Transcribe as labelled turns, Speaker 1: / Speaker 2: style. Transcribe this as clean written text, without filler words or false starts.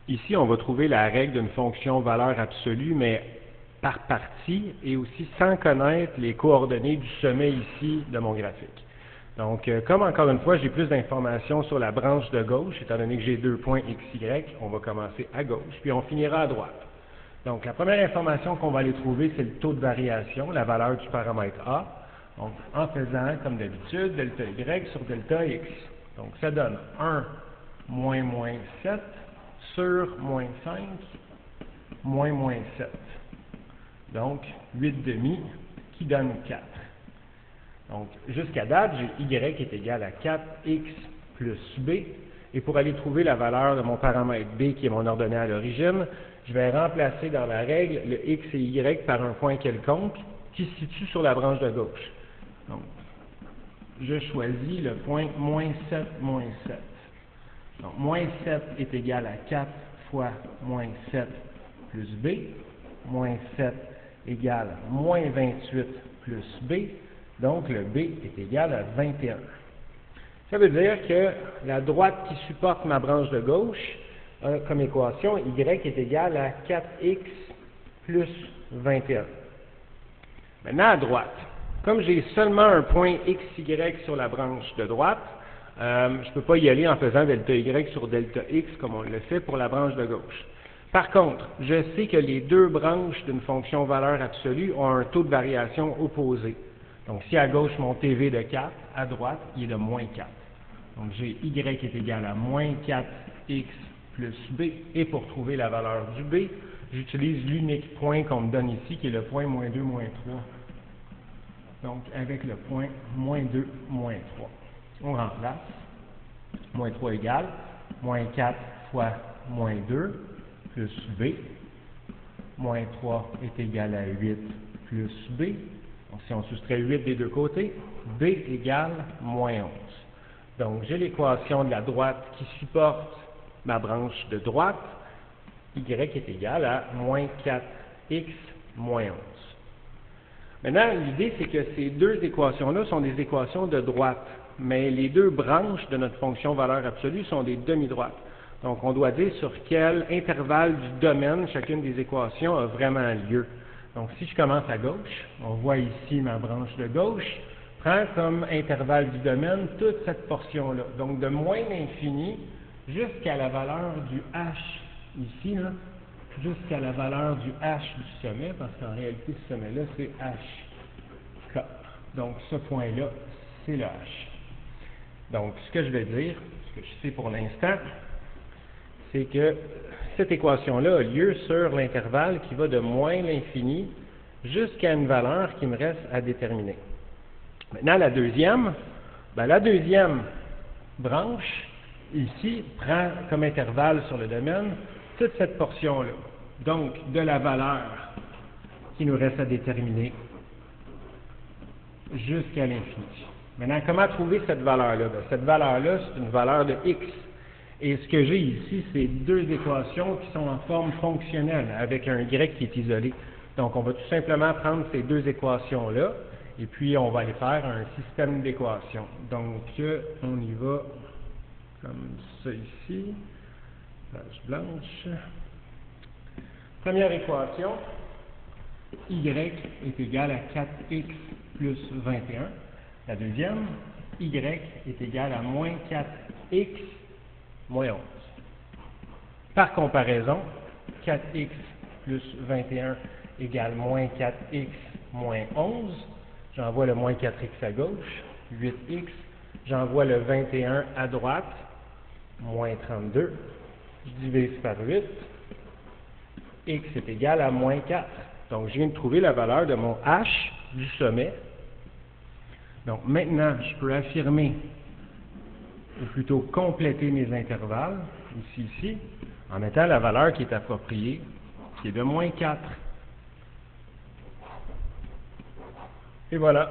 Speaker 1: Ici, on va trouver la règle d'une fonction valeur absolue, mais par partie et aussi sans connaître les coordonnées du sommet ici de mon graphique. Donc, comme encore une fois, j'ai plus d'informations sur la branche de gauche, étant donné que j'ai 2 points x, y, on va commencer à gauche, puis on finira à droite. Donc, la première information qu'on va aller trouver, c'est le taux de variation, la valeur du paramètre A. Donc, en faisant, comme d'habitude, delta y sur delta x. Donc, ça donne 1 moins 7 sur moins 5 moins 7. Donc, 8 demi qui donne 4. Donc, jusqu'à date, j'ai y est égal à 4x plus b. Et pour aller trouver la valeur de mon paramètre b, qui est mon ordonnée à l'origine, je vais remplacer dans la règle le x et y par un point quelconque qui se situe sur la branche de gauche. Donc, je choisis le point moins 7, moins 7. Donc, moins 7 est égal à 4 fois moins 7 plus b. Moins 7 égale moins 28 plus b. Donc, le b est égal à 21. Ça veut dire que la droite qui supporte ma branche de gauche a comme équation y est égal à 4x plus 21. Maintenant, à droite, comme j'ai seulement un point x, y sur la branche de droite, je ne peux pas y aller en faisant delta y sur delta x comme on le fait pour la branche de gauche. Par contre, je sais que les deux branches d'une fonction valeur absolue ont un taux de variation opposé. Donc, si à gauche, mon TV est de 4, à droite, il est de moins 4. Donc, j'ai y est égal à moins 4x plus b. Et pour trouver la valeur du b, j'utilise l'unique point qu'on me donne ici, qui est le point moins 2, moins 3. Donc, avec le point moins 2, moins 3. On remplace. Moins 3 égale moins 4 fois moins 2 plus b. Moins 3 est égal à 8 plus b. Donc, si on soustrait 8 des deux côtés, b égale moins 11. Donc, j'ai l'équation de la droite qui supporte ma branche de droite. Y est égal à moins 4x moins 11. Maintenant, l'idée, c'est que ces deux équations-là sont des équations de droite, mais les deux branches de notre fonction valeur absolue sont des demi-droites. Donc, on doit dire sur quel intervalle du domaine chacune des équations a vraiment lieu. Donc, si je commence à gauche, on voit ici ma branche de gauche, prend comme intervalle du domaine toute cette portion-là. Donc, de moins l'infini jusqu'à la valeur du h, ici, là, jusqu'à la valeur du h du sommet, parce qu'en réalité, ce sommet-là, c'est hk. Donc, ce point-là, c'est le h. Donc, ce que je vais dire, ce que je sais pour l'instant, c'est que cette équation-là a lieu sur l'intervalle qui va de moins l'infini jusqu'à une valeur qui me reste à déterminer. Maintenant, la deuxième branche, ici, prend comme intervalle sur le domaine toute cette portion-là. Donc, de la valeur qui nous reste à déterminer jusqu'à l'infini. Maintenant, comment trouver cette valeur-là? Cette valeur-là, c'est une valeur de x. Et ce que j'ai ici, c'est deux équations qui sont en forme fonctionnelle, avec un y qui est isolé. Donc, on va tout simplement prendre ces deux équations-là, et puis on va aller faire un système d'équations. Donc, on y va comme ça ici, page blanche. Première équation, y est égal à 4x plus 21. La deuxième, y est égal à moins 4x moins 11. Par comparaison, 4x plus 21 égale moins 4x moins 11. J'envoie le moins 4x à gauche, 8x. J'envoie le 21 à droite, moins 32. Je divise par 8. X est égal à moins 4. Donc, je viens de trouver la valeur de mon h du sommet. Donc, maintenant, je peux affirmer, ou plutôt compléter mes intervalles, ici, en mettant la valeur qui est appropriée, qui est de moins 4. Et voilà.